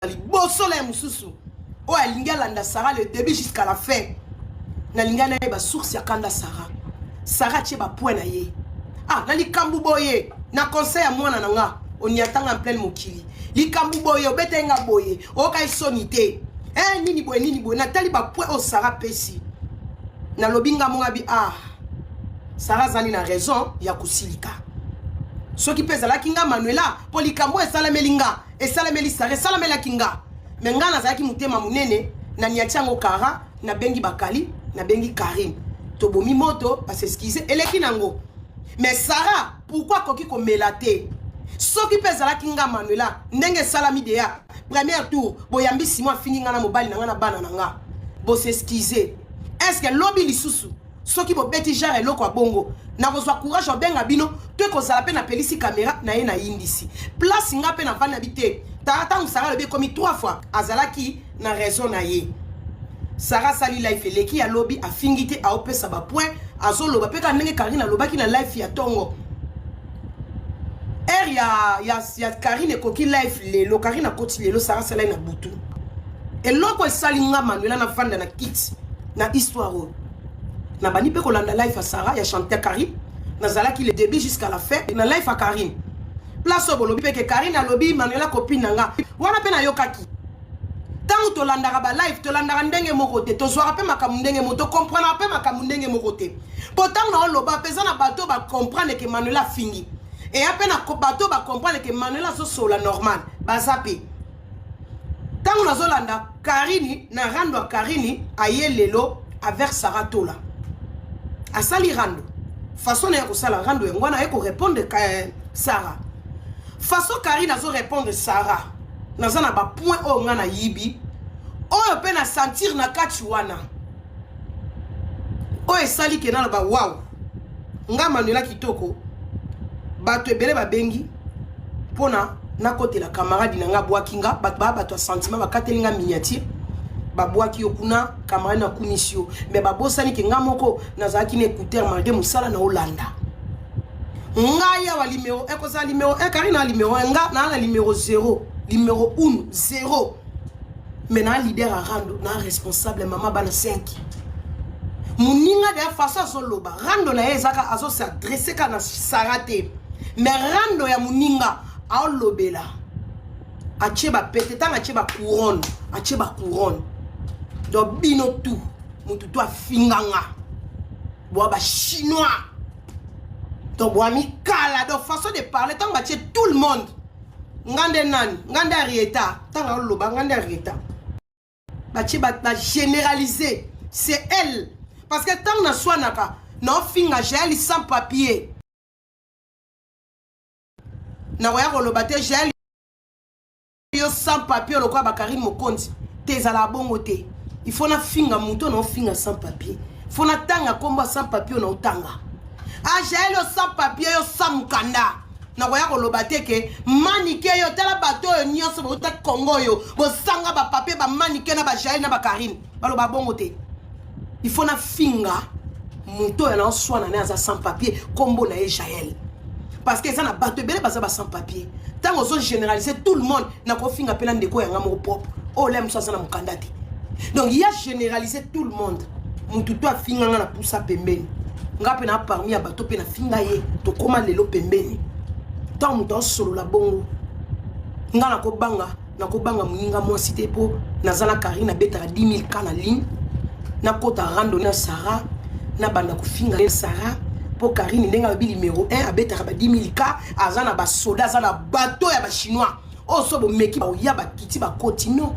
Bosole mususu. O alinga landa Sarah le début jusqu'à la fin. Na linga na ba source ya kanda Sarah. Sarah tche ba point na ye. Ah, na likambu boye. Na conseil à mwana nanga. On y attend en plein mokili. Likambu boye obetenga boye. O kai sonité. Nini boye. Na tali ba point o Sarah pesi. Na lobinga mongabi ah. Sarah zali na raison ya kusilika. Ce qui pèse la kinga Manuela, polikambo et salamelinga, et salameli sare, salamela kinga. Menga na zaki mutema munene, na niachango kara, na bengi bakali, na bengi Karim. Tobomi moto, pas s'excuser, et kinango. Mais Sarah, pourquoi koki ko melate? Ce qui pèse la kinga Manuela, ndenge salami dea, premier tour, boyambi simon fini ngana mobali na banananga. Bo s'excuser. Est-ce que lobby lisusu? Ce qui bo beti jare loko bongo. Na kozwa courage obenga bino to kozala pe na pelisi caméra na ye na indisi place nga pe na vana bité tata Sarah le be komi 3 fois azalaki na raison na ye Sarah sali life leki ya lobby afingite a opesa ba point azoloba pe ka ndenge Karine lobaki na life ya tongo ya Karine koki life lelo Karine akoti lelo Sarah sala na butu eloko esali nga Manuela na vanda na kit na histoire na bani pe kolanda life à Sarah ya chanter Karim nazalaki le début jusqu'à la fin na life à Karim place au bolobi pe que Karine a lobby Manuela copine nanga wana pe na yokaki tangu to landaka ba life to landaka ndenge moko te to zwara pe makamundenge moto comprendre pe makamundenge moko te pourtant na loba pesa na bato ba comprendre que Manuela fingi et après na bato ba comprendre que Manuela so sola normal bazape tangu na zolanda Karine na rando Karine ayelelo avec Sarah Tola asali rando façon na ko sala rando ngwana eko répondre Sarah façon Karine azo répondre Sarah nazana ba point o ngana yibi o pe na sentir na kati wana o esali ke na ba wow nga Manuela kitoko bato ebele ba bengi pona na côté la camarade na nga bwakinga bato sentiment ba katelinga miniature babwaki okuna camarade na kunisio mais babosani ke ngamoko nazaki na écouteur malgré musala na Hollanda ngaya wa numéro ekoza numéro 1 Karine na numéro 1 nga na numéro 0 numéro 1 0 mais na leader à rando na responsable mama bana 5 muninga de façon soloba rando na ezaka azo s'adresser kana Sarate mais rando ya muninga a lobela acheba peteta acheba couronne do bino tout mutu to afinganga bo ba chinois to bo ami kala do façon de parler tant ba tout le monde ngande nani ngande arieta tant loba ngande arieta ba généraliser c'est elle parce que tant na swanaka no finga j'ai sans papier na waya ko loba te j'ai yo sans papier lo kwa Bakari Mokonzi tezala bongo te il faut na finga muto na finga sans papier faut na tanga komba sans papier na utanga ah j'ai le sans papier yo sans mukanda na waya ko loba te ke manike yo tala bato yo nyonso bo ta Congo yo bo sanga ba papier ba manike na ba j'ai na ba Karine balo ba bongo te il faut na finga muto na swana na za sans papier kombo na Jaël parce que ça na bato bele baza ba sans papier tant on généraliser tout le monde na ko finga pela ndeko ya ngamo propre oh l'aime ça na mukandati donc il y a généralisé tout le monde mutu to finga na poussa pembeni ngape na parmi ya bato pe na finga ye to koma lelo pembeni tant muto solo la bongo ngana ko banga muninga mo cité po nazala Karine beta 10 000 kana ligne na kota rando na Sarah na banda ko finga Sarah pour Karine ndenga bi numéro 1 abeta ba 10 000 ka azana ba soda azana bateau ya ba chinois o so bo meki ba ya ba kiti ba continue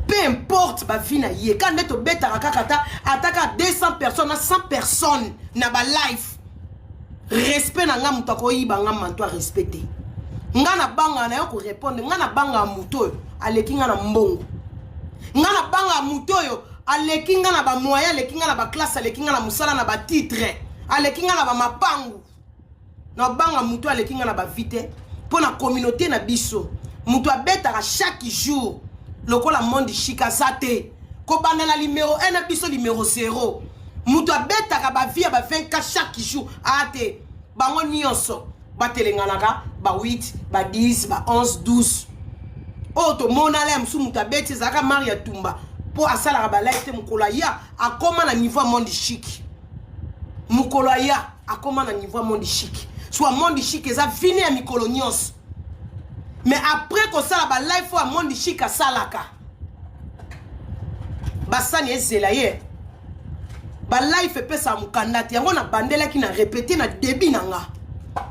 peu importe ba vina ye quand neto beta kakata ataka 200 personnes à 100 personnes na ba life respect na nga muto ko yiba nga manto respecter nga na banga na yo ko répondre nga na banga muto aleki nga na mbongo nga na banga muto yo aleki nga na ba moyen aleki nga na ba classe aleki nga na musala na ba titre aleki nga na ba mapangu na banga muto aleki nga na ba vite pour la communauté na biso muto abeta chaque jour lokola monde chikazate ko banda na numéro 1 na biso numéro 0 muto abeta ka ba vie ba 24 chaque jour ate bango nyonso batelenganaka ba 8 ba 10 ba 11 12 Oto monale msu mutabeti zaka Maria Tumba po asala rabalaite mukolo ya akoma na niveau monde chic. Mukolo ya akoma na niveau monde chic. Soit monde chic eza vini ya mikolo nyos. Mais après ko sala ba life wa monde chic asalaka. Basani ezela ye. Ba life pesa mukandati yango na bandela ki na répéter na débit nanga.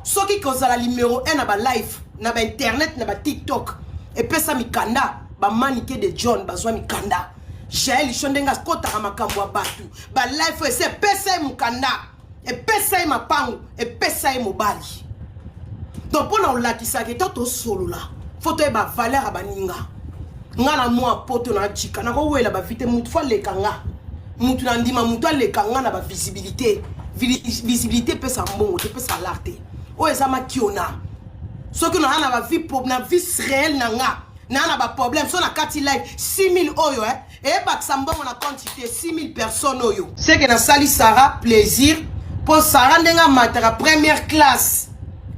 Soki ko sala numéro 1 na ba life, na ba internet, na ba TikTok. Et pesa mikanda ba manike de John bazwa mikanda Jael shondenga kota makambo ya batu ba life ese pesa mukanda et pesa mapangu et pesa mobali donc pona olakisa ke toto solo la photo e ba valeur abaninga ngana moi poto na chika na ko wela ba vite mutu fa lekanga mutu na ndima mutu alekanga na ba visibilité pesa mbongo te pesa l'arte o ezama kiona. Ce que nous avons na vie réelle na ba problème so na kati live 6000 oyo et ba sambo on a quantité 6000 personnes oyo c'est que na sali Sarah plaisir pour Sarah ndenga matara première classe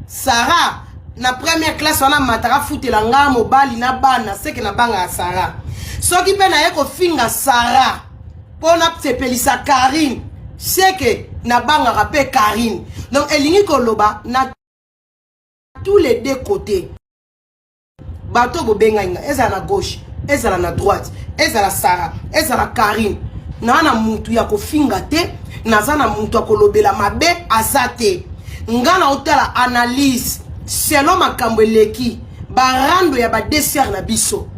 Sarah na première classe on a matara futela nga mobali na bana c'est que na banga Sarah so ki pe na yeko finga Sarah pour na tsepelisa Karine c'est que na banga rapé Karine donc elingi koloba na tous les deux côtés. Bateau bobenga ezala na gauche, ezala na droite, ezala Sarah, ezala Karine. Na mutu ya kofinga te, nazana mutu akolobela mabe azate. Ngana otala analyse selon makambo eleki, barando ya ba dessert na biso.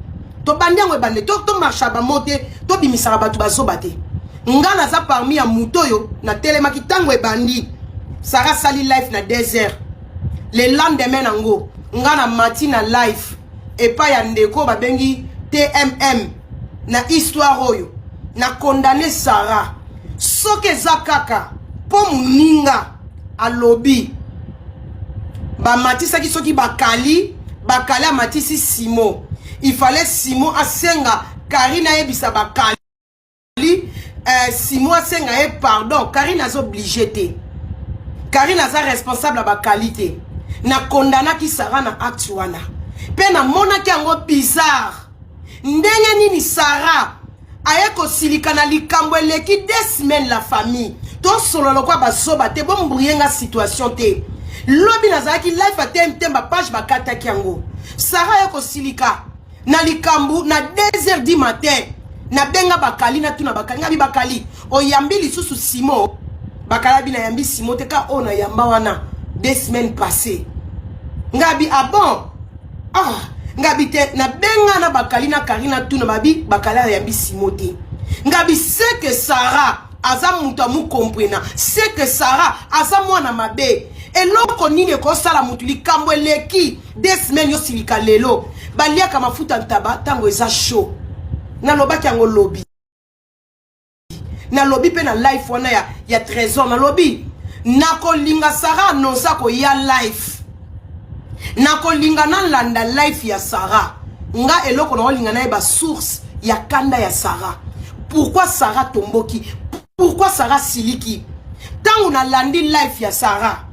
To bandiango ebande to marcha ba mote, to bimisaka batu bazobate. Ngana za parmi ya muto yo na telemaki tango ebandi. Sarah sali life na désert. Le lendemain nango ngana matina live et pas ya ndeko babengi TMM na histoire oyo na condamné Sarah soke zakaka po muninga alobi ba matisa ki soki bakali a matisi Simon il fallait Simon asenga Karina ebisa bakali Simon asenga e pardon Karina a obligé te Karina a responsable ba qualité na kondana ki Sarah na acte wana pe na mona ki ango bizarre ndenge nini Sarah ayeko silika na likambo eleki 2 semaines la famille to solo lokwa basoba te bon mbruyenga situation te lobi nazaki life atem temba page bakata ki ango Sarah ayeko silika na likambo na 2h du matin na benga bakali na tuna bakali ngabi bakali oyambi lisusu Simon bakala bina yambi Simon te ka ona yamba wana 2 semaines passées. Ngabi ah bon ngabi te na benga na bakali na Karina tuna babi bakala yambi Simote. Ngabi c'est que Sarah aza mutu amu comprena c'est que Sarah aza mwana mabe et loko nini ko sala mutu likambo eleki 2 semaines yo silika lelo balia kama futa ntaba tango eza show na lobaki yango lobby na lobby pe na life wana ya trésor na lobby nako linga Sarah annonça ko ya life nako linga na landa life ya Sarah nga eloko na linga na ba source ya kanda ya Sarah pourquoi Sarah tomboki pourquoi Sarah siliki tangu na landi life ya Sarah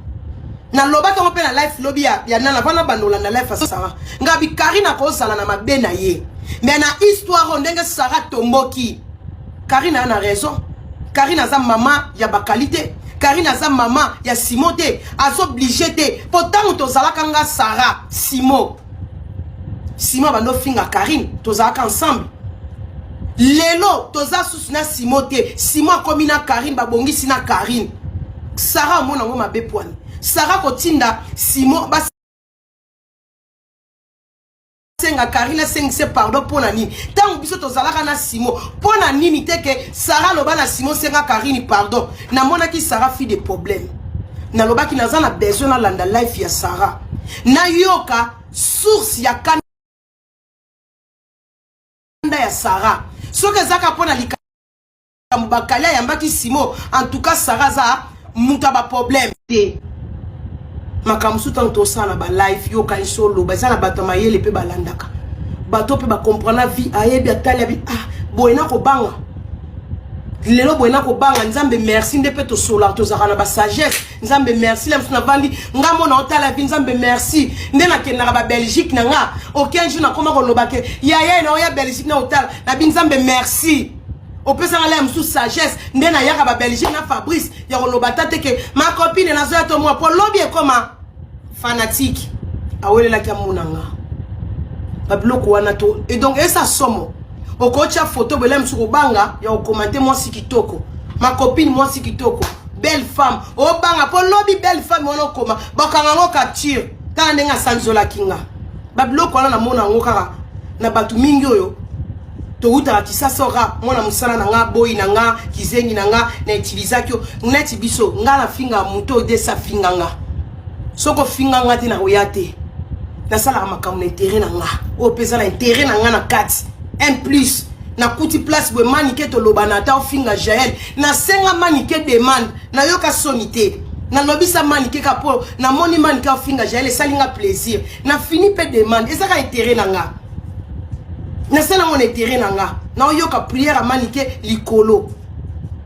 na lobaka mo pe na life lobby ya nana bana bandola na life ya Sarah nga bi Karina ko sala na mabe na ye mais na histoire ndenge Sarah tomboki Karina na raison Karina za mama ya ba qualité Karina za mama ya Simote azo obligé te pourtant tozalaka nga Sarah Simon bando finga Karine tozalaka ensemble lelo toza susu na Simote Simon komi na Karine babongisi na Karine Sarah mona ngo mabe poani Sarah kotinda Simon bas senga Karine sengise pardon pona nini tangu biso tozalaka na Simon pona nini teke Sarah loba na Simon senga Karine pardon na mona ki Sarah fi des problèmes na loba ki naza na besoin na landa life ya Sarah na yoka source ya kanda ya Sarah soke zaka pona likambo bakala yambaki Simon en tout cas Sarah za muta ba problème te makamsu tanto sala ba life yo ka solo ba sala bato mayele pe balandaka bato pe ba comprendre vie ayebi atali abi boyena ko banga lelo boyena ko banga nzambe merci nde peto sola to zakana ba sagesse nzambe merci la msuna vandi ngamo na otala vi nzambe merci nde na kenaka ba Belgique na nga aucun jour na koma ko lobake ya na ya Belgique na otala na bi nzambe merci opesa ngala msu sagesse nde na yaka ba Belgique na Fabrice ya ko lobata teke ma copine na zo to moi po lobby e koma fanatique awelela kya munanga babiloko wana to et donc esa somo okocha photo belem sur banga ya commenter moi si kitoko ma copine moi si kitoko belle femme o banga po lobby belle femme wana koma bakanga ngo capture ta ndenga sanzola kinga babiloko wana na mona ngo kaka na batu mingi oyo to uta kisasa ra mona musala na nga boy na nga kizengi na nga na utilizakyo neti biso nga na finga muto de sa finga nga soko finga nga tina oyate na sala makambo na intérêt na nga o pesa na intérêt na nga na kati en plus na kuti place we manike to lobana ta finga Jael na senga manike demande na yoka sonité na lobisa manike kapo na moni manike finga Jael salinga plaisir na fini pe demande ezaka intérêt na nga na sala mon intérêt na nga na yoka prière manike likolo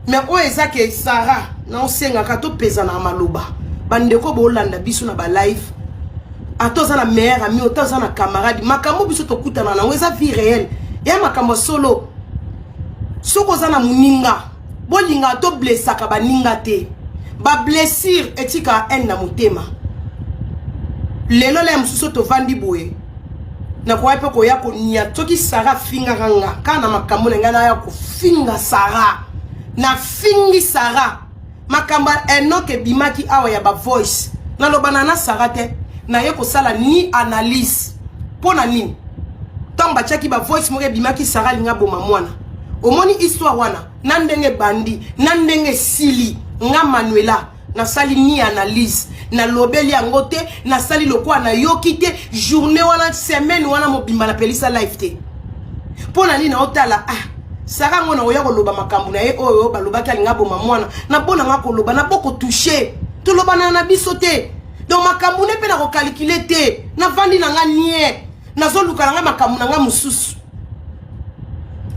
mais o ezake Sarah na osenga ka to pesa na maloba bandeko bo landa biso na ba live atoza na meilleur ami otoza na camarade makambo biso to kutana na weza vie réelle ya makambo solo soko za na muninga bolinga to blessaka baninga te ba blessure etika en na mutema lelo le msuso to vandi boye na kwa pe ko ya ko nya toki Sara finga ranga kana makambo ngana ya ko finga Sara na fingi Sara makamba enoke bimaki awa ya ba voice na lobana na Sara te na ye ko sala ni analyse pona nini tamba chaki ba voice moke bimaki Sara linga boma mwana omoni histoire wana nandenge bandi nandenge sili nga Manuela na sali ni analyse na lobeli yango te na sali lokwa na yokite journée wana semaine wana mobimba na pelisa live te pona nini na otala Sara ngona oya ko loba makambu na ye oyo balobaki linga boma mwana na bona ngako loba na boko toucher to loba na biso te donc makambu ne pe na ko calculer te na vandi na nga nie nazo luka nga makambu na nga mususu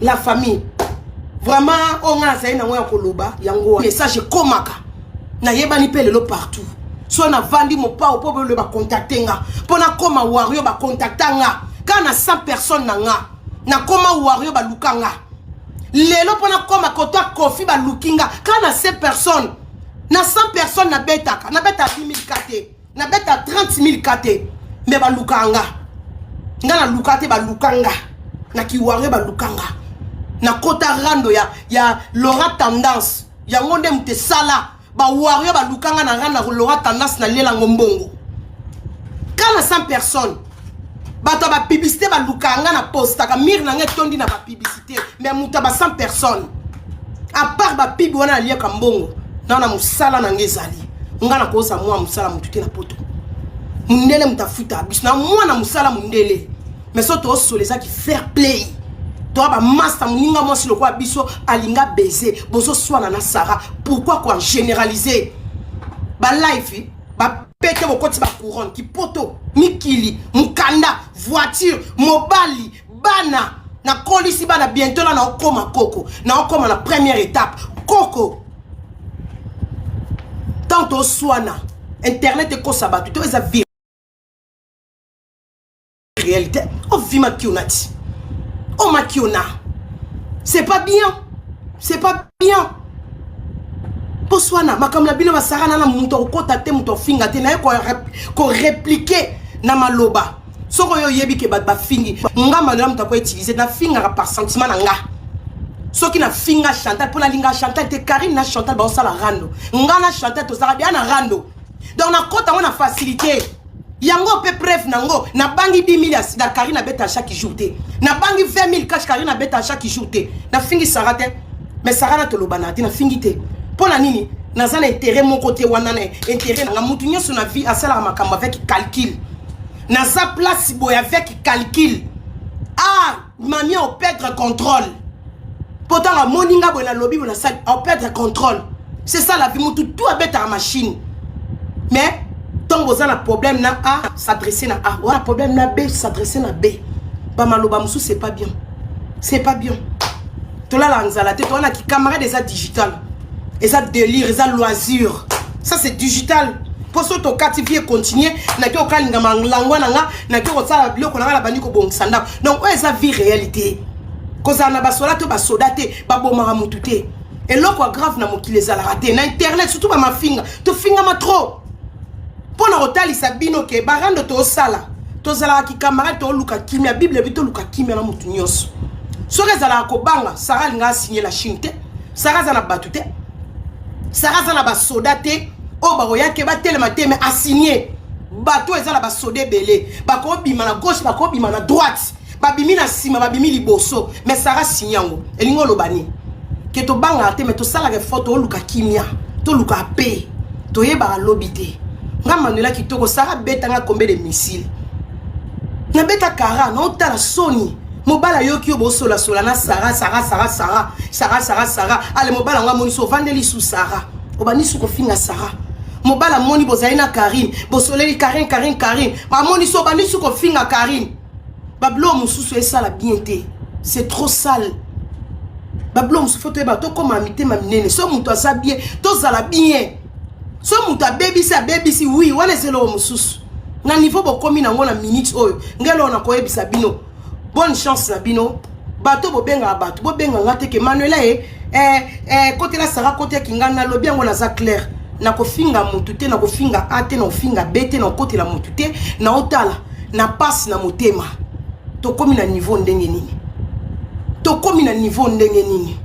la famille vraiment on a ça na ngoya ko loba yango message komaka na yebani pe lelo partout so na vandi mo pa po le ba contacter nga pona koma wario ba contacter nga kana 100 personnes na nga na koma wario ba lukanga lelo pona koma koto kofi ba lukinga kana 100 personnes na 100 personnes na beta 10,000 kate na beta 30,000 kate me ba lukanga ngana lukate ba lukanga na kiware ba lukanga na kota rando ya Laura Tendance ya ngonde mte sala ba wario ba lukanga na randa Laura Tendance na lela ngombongo kana 100 personnes bato ba publicité ba lukanga na posta ka mir na ngetondi na ba publicité mais muta ba 100 personnes à part ba pibi wana lia ka mbongo na musala na ngezali ngana kosa mwa musala mutuke na poto mundele mutafuta biso na mwana musala mundele mais so to soleza ki fair play to ba master muninga mo si lokwa biso alinga baiser bozo swana na Sara pourquoi quoi généraliser ba life ba pete bokoti ba couronne ki poto mikili mukanda voiture mobali bana na kolisi bana bientôt là na okoma koko na okoma na première étape koko tanto swana internet e ko sabatu to eza vie réalité o vima kionati o makiona c'est pas bien poswana makamla bino basara na muto kota te muto finga te na ko répliquer na maloba soko yo yebi ke ba fingi nga maloba muto ko utiliser na finga par sentiment na nga soki na finga Chantal pona linga Chantal te Karine na Chantal ba osala rando nga na Chantal to sala bien na rando donc na kota on a facilité yango pe bref nango na bangi 10,000 da Karine beta chaque jour te na bangi 20,000 cash Karine beta chaque jour te na fingi Sarah te mais Sarah na to lobana te na fingi te pona nini na zana intérêt mon côté wana na intérêt na mutu nyoso na vie asala makambo avec calcul na sa place boy avec calcul mamie au perdre contrôle pourtant la moninga boy na lobby na sa au perdre contrôle c'est ça la vie mutu tout a beta machine mais tant vous avez un problème na A s'adresser na A ou un problème na B s'adresser na B ba maloba musu c'est pas bien Tolala anzala te, tolala ki camarade eza digital. Eza délire, eza loisir. Ça c'est digital. Pour ça, tu catifier continuer. Na ki okalinga manglangwa nanga, na ki osala biloko nanga la bandi ko bongsanda. Donc, eza vie réalité. Koza na basola to basoda te, babomara mutu te. Et loko grave na mokili ezala raté. Na internet surtout ba mafinga, to finga ma trop. Pour na otali sabino ke barando to osala. To zala ki camarade to luka kimia Bible bito luka kimia na mutu nyos. Soke zala ko banga, Sarah linga signé la Chine te. Sarah zana batute. Sarah zana basoda te. O ba roya ba telema te mais assigné bato ezala ba sodé belé ba ko bima na gauche ba ko bima na droite ba bimi na sima ba bimi liboso mais Sarah sinyango elingo lobani ke to banga te mais to sala ke photo luka kimia to luka pe to yeba lobité nga Manuela kitoko Sarah beta nga combien de missiles na beta kara na otala soni mobala yoki yo bosola sola na Sarah ale mobala nga moni so vandeli sous Sarah obani su ko finga Sarah mobala moni bozaina Karine bosoleli Karine ba moni so bani su ko finga Karine bablo mususu esala bien te c'est trop sale bablo musu foto eba to koma mité maminene so muto asa bien to zala bien so muto baby si oui wana zelo mususu na niveau bokomi na ngona minutes oyo ngelo na ko ebisa bino bonne chance na bino bato bobenga bato bobenga ngate ke Manuela côté la Sarah côté kingana lobi ngo na za clair na kofinga mutu te na kofinga ate na kofinga bete na côté la mutu te na otala na passe na motema to komi na niveau ndenge nini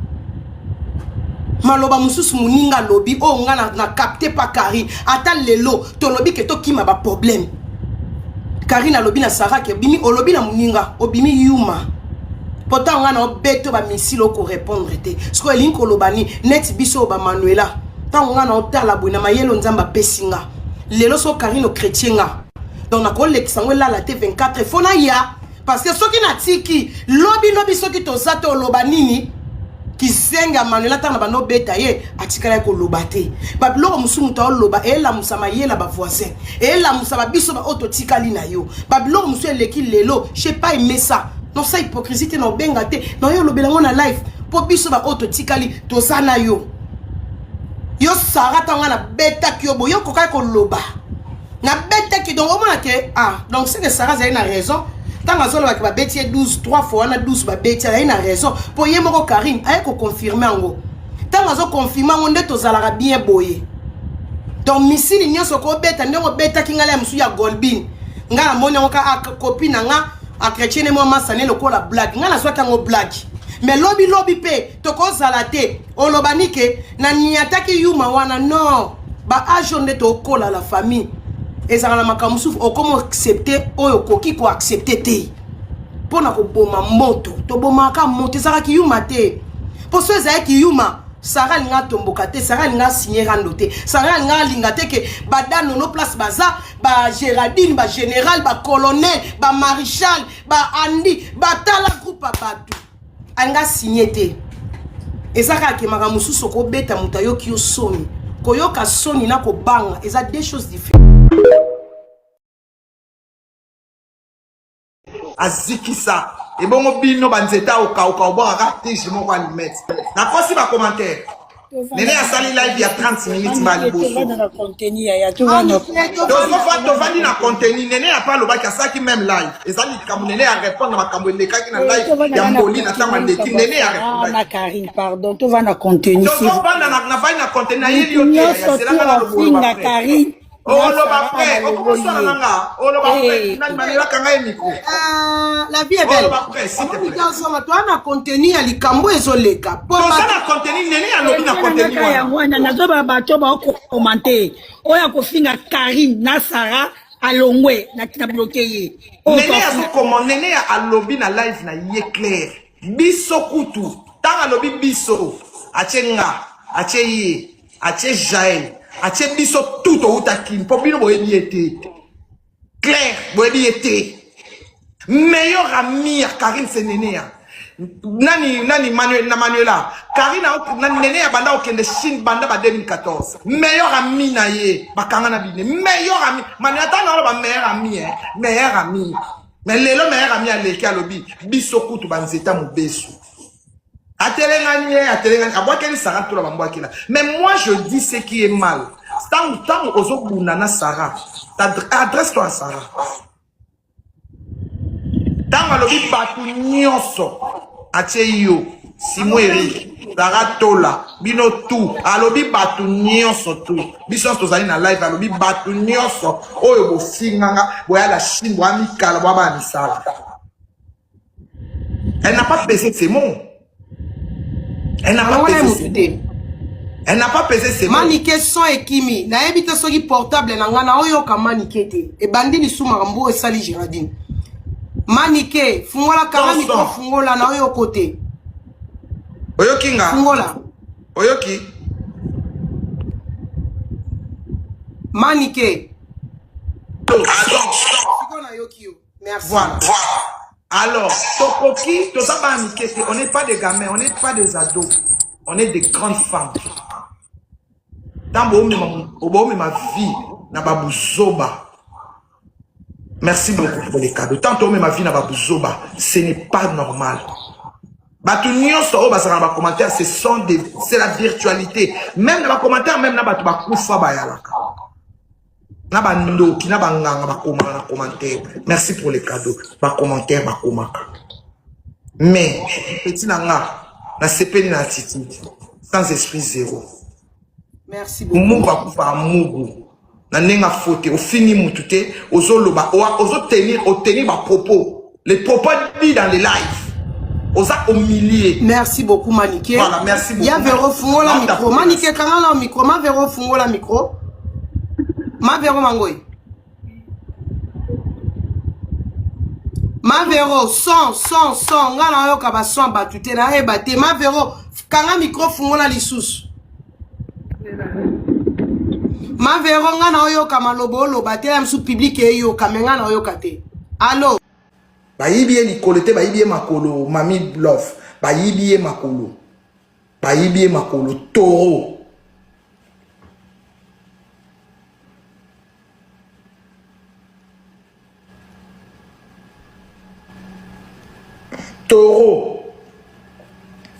maloba mususu muninga lobi o nga na capter pa Karine ata lelo to lobi ke to kima ba problème Karine lobi na Sarah ke bimi o lobi na muninga o bimi yuma pourtant on a beto ba missile ko répondre te ce que linko lobani net biso ba Manuela tant on a otala buna mayelo nzamba pesinga lelo so Karine chrétienga donc na ko leksango la T24 fona ya parce que soki na tiki lobi soki to zato lobanini ki senga Manuela tant na bano beta ye atikala ko lobate ba biloko musumu to loba ela musama yela ba voisin ela musaba biso ba ototikali na yo ba biloko musu eleki lelo je sais pas aimer ça. Non, ça hypocrisie, non, bengate, non, yo, le belango na life, pour biso ba auto tikali, to sana yo. Yo, Sarah, tanga na beta kyobo, yo, koka ko loba. Na beta ki, donc, au moins, que, donc, c'est que Sarah, a une raison. Tant que Zolo va bêtier 12, 3 fois, on a 12, va bêtier, a une raison. Pour y moko Karine, a ko confirmer en gros. Tant que Zolo confirmer, on est aux alara bien boye. Donc, missile, n'y a ce ko beta, n'y beta ki ngala msu ya Golbin. Ngala moni, on ka copine, nga. A chrétien et moi masané le la blague ngana soit kango blague mais lobby pe to ko zalate o lobanike na niataki yuma wana non ba ajonde to kola la famille ezala na makamusuf o comment accepter o koki ko accepter te pona ko boma moto to boma ka moto saka ki yuma te pour ceux qui yuma Sarah linga tomboka te Sarah linga signé rando te Sarah linga linga te ke badano no place baza ba Géraldine ba général ba colonel ba maréchal ba Andy ba tala groupe abatu anga signé te ezaka ke maka mususu ko beta mutayo ki yo soni koyoka soni na ko banga eza deux choses différentes azikisa et bon bino banzeta au ka tiche mon kwa limite na kosi ba commentaire nene a sali live ya 30 minutes bali boso to va vandi na contenu nene a pas lo ba ka qui même live et sali comme nene a répondre na makambo le ka ki na live ya mboli na tama ndeki nene a répondre na Karine pardon to va na contenu to va na va na contenu na yeli yo c'est là na lo na Karine. Oh, le prêt, la vie est belle. Toi, on a contenu à l'ikambo et zoleka. Toi, on a contenu, nene a lobi na contenu. Na zoba bato ba commenter. Oya ko finga Karine na Sarah alongwe na tina bloquer. Nene a so comment nene a lobi na live na ye clair. Biso kutu, tanga lobi biso. Achenga, acheyi, ache jael. Ache biso tout au takin pour bien boyebi été clair boyebi été meilleur ami à Karine c'est Nénéa nani Manuela Karine nani Nénéa banda okende Chine banda ba 2014 meilleur ami na ye bakanga na bine meilleur ami Manuela tanga ba meilleur ami mais lelo meilleur ami aleki alobi biso kutu banzeta mobesu Atelengani, aboakeli Sarah tout la bamboaki là. Mais moi je dis ce qui est mal. Tant ozo bunana Sarah. Adresse-toi à Sarah. Tant alobi batu nyonso. Atie yo, Simweri, Sarah Tola, bino tout. Alobi batu nyonso tout. Biso tozali na live alobi batu nyonso. Oyo bo finganga, boya la Chine, boya mikala, boya misala. Elle n'a pas pesé ses mots. Elle n'a pas pesé ses mots. Elle n'a pas pesé ses mots. Manike son ekimi. Na ebite soki portable na ngana oyo ka manike te. E bandini suma rambo e sali Girardine. Manike, fungola kama miko fungola na oyo kote. Oyo kinga. Fungola. Oyo ki. Manike. Merci. Voilà. Alors, Tokoki, on n'est pas des gamins, on n'est pas des ados. On est des grandes femmes. Dans ma vie, na babouzoba. Merci beaucoup pour les cadeaux. Tant que ma vie na babouzoba, ce n'est pas normal. Batunio so basara ba commentaire, c'est la virtualité. Même dans les commentaires, même na batu ba kufa ba yalaka. Na ba ndoki na ba nganga ba koma na commentaire. Merci pour les cadeaux. Ba commentaire ba komaka. Mais petit nanga na sepeli na attitude sans esprit zéro. Merci beaucoup. Mugu ba kufa mugu. Na nenga faute au fini mutute ozoloba ozo tenir ba propos. Les propos dit dans les lives. Au milieu. Merci beaucoup Manike. Voilà, merci beaucoup. Il y a Véro Fungola micro. Manike kangala micro, ma Véro Fungola micro. Ma Véro Mangoy. Ma Véro son ngala yo ka ba son batute na ebate ma Véro kanga micro Fungola lisusu. Ma Véro ngana yo ka malobo lobate ya msu public e yo kamenga na yo kate. Allô. Bayibiye likolete bayibiye makolo mami love bayibiye makolo toro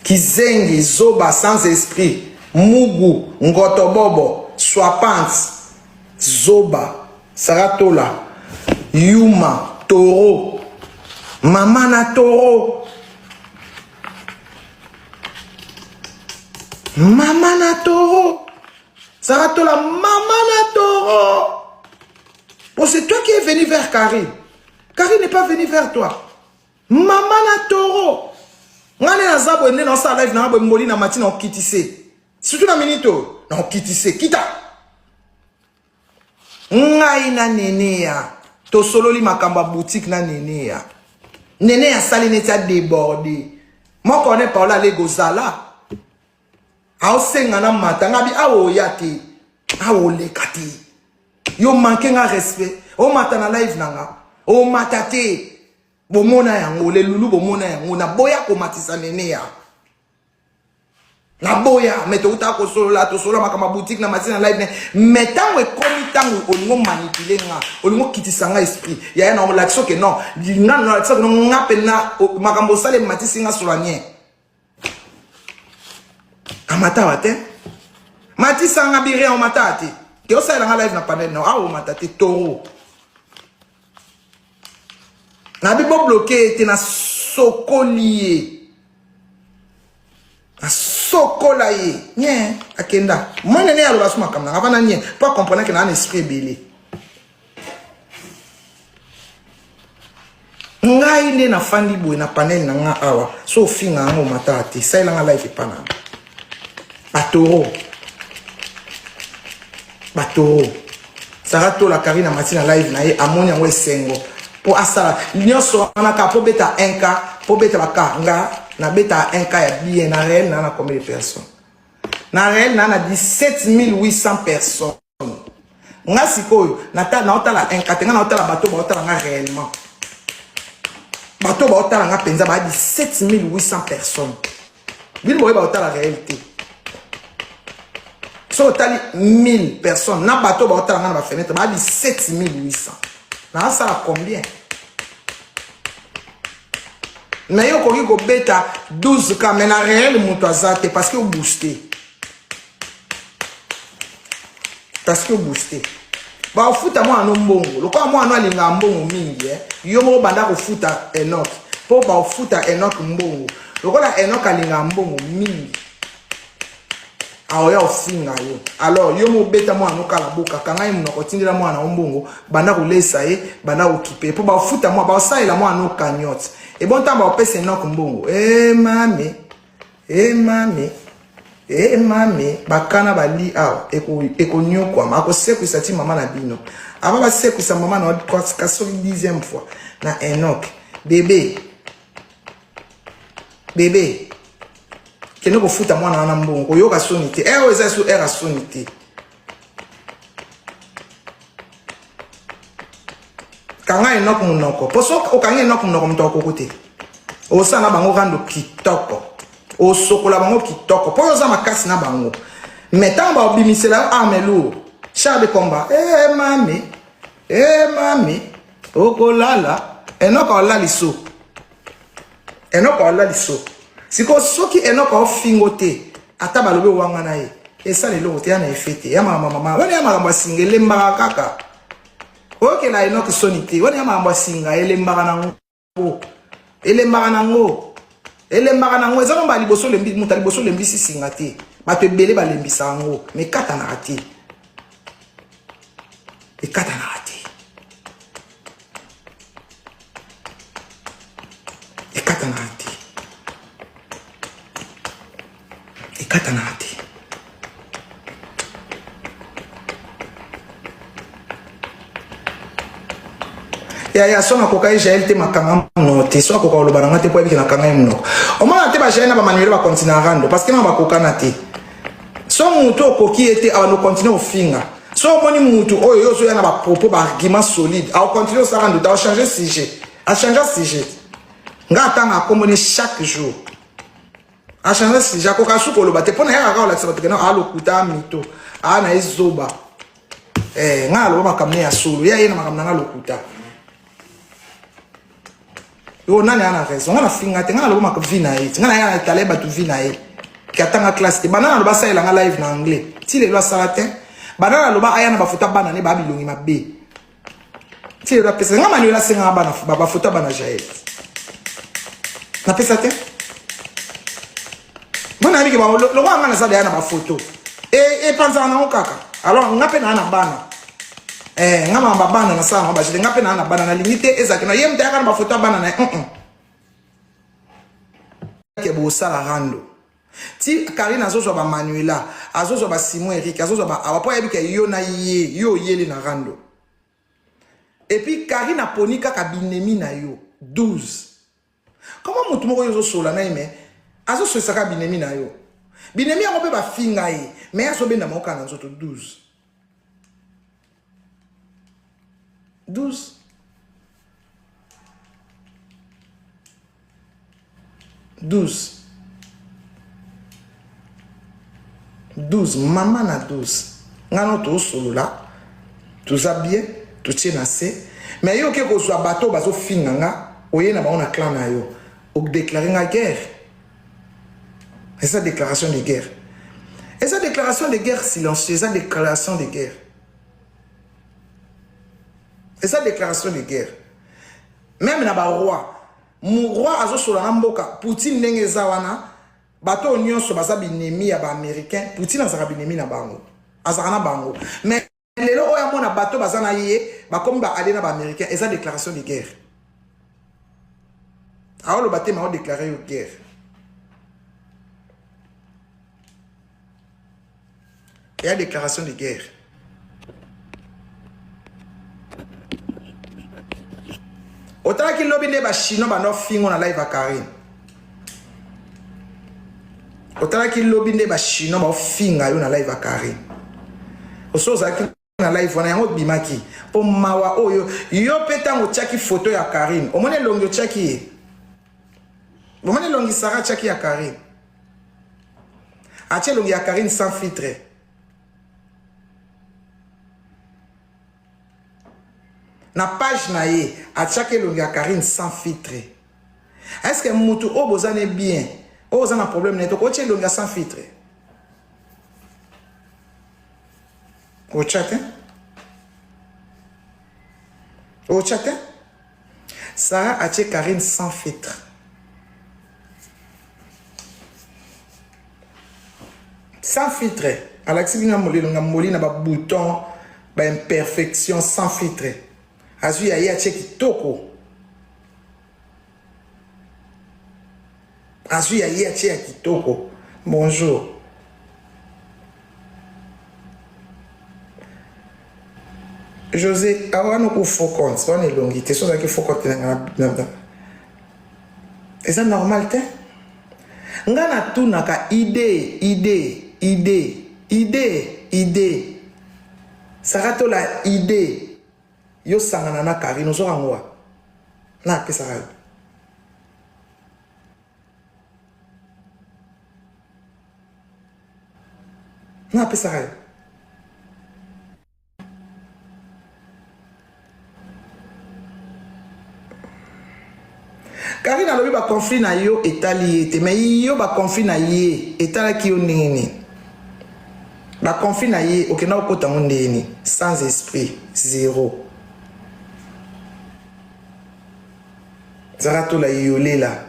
Kizengi zoba sans esprit mugu ngotobobo swapant zoba saratola yuma toro Maman na toro. Maman na toro. Saratola, maman na toro. Bon, c'est toi qui es venu vers Karine. Karine n'est pas venue vers toi. Maman na toro. Ngane na zabo ene na sa live na abo mboli na matina on kitise. Surtout na minito. Na on kitise. Kita. Ngai na nenea. To sololi makamba boutique na nenea. Nene a sali neti a débordé. Moi connais Paola le gozala. Ao sengana mata ngabi awo yati. Awo le kati. Yo manke nga respect. O mata na live nanga. O mata te. Bomona yango le lulu bomona yango na boya ko matisa nene ya. Na boya meto uta ko solo la to solo makama boutique na matina live ne metango e komi tango olingo manipuler nga olingo kitisanga esprit ya na l'action que non nga na l'action que non nga pena makambo sale matisi nga solanye amata wate matisa nga bire o matati ke o sala nga live na panel no awo matati toro na bibo bloqué te na sokolier Sokola ye, nye, akenda. Moi nene ya loba suma kamna, avana nye, pas comprendre que na un esprit belé. Ngai ne na fandi boy na panel na nga awa, so finga ngo matati, sa ila nga life pana. Batoro. Sarato la Karina matina live na ye amonya we sengo. Po asala, nyoso anaka po beta 1K, po beta baka nga na beta 1K ya bien na réel na combien de personnes? Na réel na 17 800 personnes. Nga sikoyo na otala 1K tenga na otala bato ba otala nga réellement. Bato ba otala nga penza ba 17 800 personnes. Bili boye ba otala réalité. So otali 1000 personnes na bato ba otala nga na ba fenêtre ba 17 800. Na ça combien? Mais yo koki ko beta 12K mais na réel moto azate parce que au boosté. Parce que au boosté. Ba futa moi no mbongo. Lokwa moi no alinga mbongo mingi yo mo banda ko futa Enoch. Po ba futa Enoch mbongo. Lokola Enoch alinga mbongo mingi. Aoya ofinga yo. Alors yo mo beta moi no kala boka kanga munoko tindira moi na mbongo banda ko lesa banda ko kipe. Po ba futa moi ba saila moi no cagnotte. Et bon temps ba pese Enoch mbongo. Mami. Mami, bakana bali aw eko nyokwa mako seku sati mama na bino. Aba ba seku sa mama na kaso 10e fois na Enoch. Bébé. Kene ko futa mwana na mbongo yo ka sonité. O eza su era sonité. Kanga Enoch munoko. Poso o kanga Enoch munoko mtoko kote. O sana bango rando kitoko. O sokola bango kitoko po yoza makasi na bango metan ba obimisela amelo char de combat mami okolala Enoch olala liso siko soki Enoch ofingote ata balobe wanga na ye esa lelo te na efete ya mama wani ya makambo singele mbaka kaka oke la Enoch sonité wani ya makambo singa ele mbaka nango ele mbaka ngo ezalo ba liboso lembi muta liboso lembi sisinga te bato ebele balembisa ngo me kata na ati ekata na ati ya sona koka Jael te makanga no te so koka lo baranga te po ebiki na kanga mno o mona te ba Jael na ba manuel ba continue rando parce que na ba koka na te so mutu okoki ete a no continue ofinga so moni mutu oyo yo so ya na ba propos ba argument solide a continue sa rando ta changer sujet nga tanga komoni chaque jour a changer sujet koka su ko lo bate pona ya ka la tsaba te na alo kuta mito na ezoba nga lo makamne ya solo ya yena makamna nga lo kuta yo nani ana raison ngana finga te ngana lo ma vina e ngana ya taleba tu vina e katanga classe te banana lo ba saila nga live na anglais ti le lo salatin banana lo ba aya na ba futa bana ne ba bilongi mabe ti le lo pesa ngama manuel la senga bana ba futa bana Jael na pesa te mona ni ke ba lo wa ngana sa de na ba photo e panza na okaka alors ngape na bana ngama babana na sama ba jile ngape na bana na limite ezaki na yem tayaka na ba photo bana na ke bo sala rando ti Karine azozo ba Manuela azozo ba Simon Eric azozo ba abapo yebi ke yo na yo yele na rando et puis Karine aponika ka binemi na yo 12 comment mutu moko yo sola na ime azoso saka binemi na yo binemi yango pe ba finga ye mais aso benda moka na nzoto 12 maman na 12 ngano to solo là tout ça bien tout tient assez mais yo ke ko so bateau bazo finga nga oye na ba on a clan na yo o déclarer nga guerre et ça déclaration de guerre silencieuse, esa déclaration de guerre. Esa déclaration de guerre. Même na ba roi, mon roi azo sola mboka, Poutine ndenge zawana, bato nyonso baza binemi ya ba américain, Poutine azaka binemi na bango. Azaka na bango. Mais lelo oya mona bato baza na ye, ba comme ba aller na ba américain, esa déclaration de guerre. Alors le baté m'a déclaré une guerre. Il y a déclaration de guerre. Autant qu'il lobby ne ba chino ba no fingo na live à Karine. Autant qu'il lobby ne ba chino ba finga yo na live à Karine. Osoza ki na live wana yango bimaki. Po mawa oyo yo peta ngo chaki photo ya Karine. Omone longo chaki. Omone longi Sarah chaki ya Karine. Ache longi ya Karine sans filtre. Na page na ye, a chaque longue à Karine sans filtre. Est-ce que mutu o bozane bien? O bozana problème neto ko tche longa sans filtre. Au chat, hein? Au chat, hein? Sarah a tché Karine sans filtre. Sans filtre. Alexis Bina Moli na ba bouton, ba imperfection sans filtre. Azui a tché kitoko. Azui a tché kitoko. Bonjour. José, avant nous faut compte, on est long, c'est ça qu'il faut compte. Et ça normal, t'es? Ngana tout naka idée. Ça rate la idée. Yo sangana na kari, nous aurons quoi? Na que ça rate. Na que ça rate. Karine alobi ba conflit na yo etali te mais yo ba conflit na ye etala ki yo nini ba conflit na ye okena okota ndeni sans esprit zéro zarato la yolela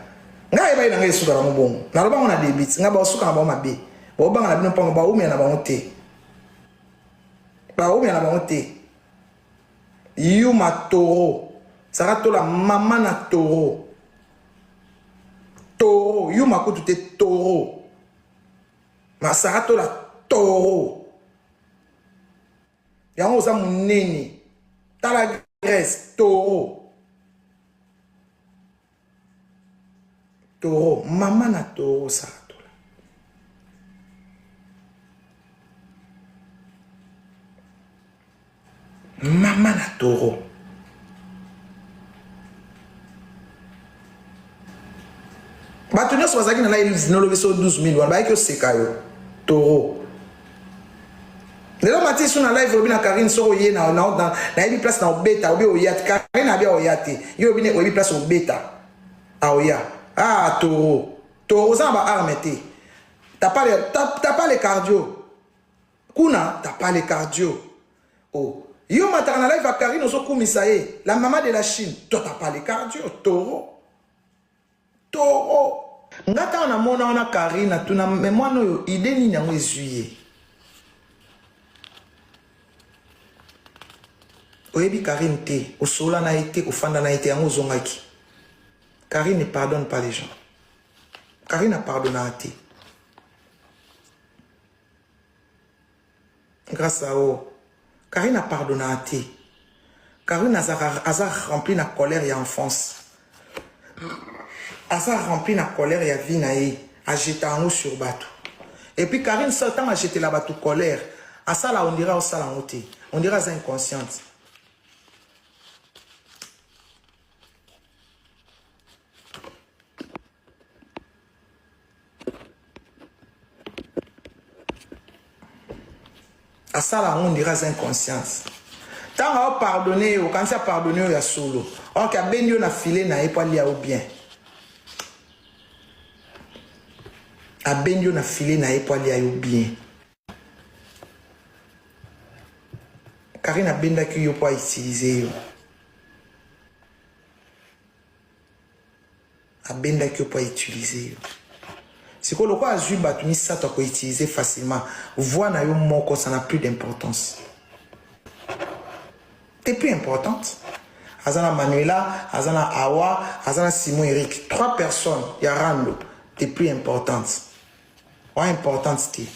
nga eba ina ngai suka na mbongo na loba ngona debit nga ba suka na ba mabe ba banga na bino pango ba umia na ba ngote yo matoro zarato la mama na toro taureau, you makutu te taureau. Ma sarato la taureau. Yango oza munene. Ta la Grèce, taureau. Taureau, mama na taureau sarato la. Mama na taureau. Batonyo swazaki na la il no lobeso 12 000 wan ba ke seka yo taureau. Lelo mati suna live obi na Karine soko ye na ibi place na obeta obi oyat Karine abia oyate yo obi ne obi place obeta a oya ah taureau ça ba armete t'as pas le cardio kuna t'as pas le cardio oh yo mataka na live a Karine so kumisa ye la maman de la Chine toi t'as pas le cardio taureau ngata na mona na Karine tuna mais moi no idée ni nango ezuye oyebi Karine te osola na été ofanda na été yango zongaki Karine ne pardonne pas les gens. Karine a pardonné à te grâce à eux Karine a pardonné à te Karine a rempli la colère et enfance. Asa rempli la colère et a vie naïe, a jeté en haut sur bateau. Et puis Karine, ce temps a jeté la bateau colère. À ça là, on dira au salon ôté. On dira c'est inconsciente. À ça là, on dira c'est inconscience. Tant à pardonner, quand ça pardonner, il y a solo. Or, qu'il y a bien na filé na pas lié au bien. A bendio na filé na pas lié au bien. Karine a benda qui yo pas utiliser. A benda qui yo pas utiliser. C'est quoi le quoi azuba tu ça tu peux utiliser facilement. Voir na yo moko ça n'a plus d'importance. T'es plus importante. Azana Manuela, Azana Awa, Azana Simon Eric. 3 personnes, il y a Rando. T'es plus importante. Ouais, importante, t'es.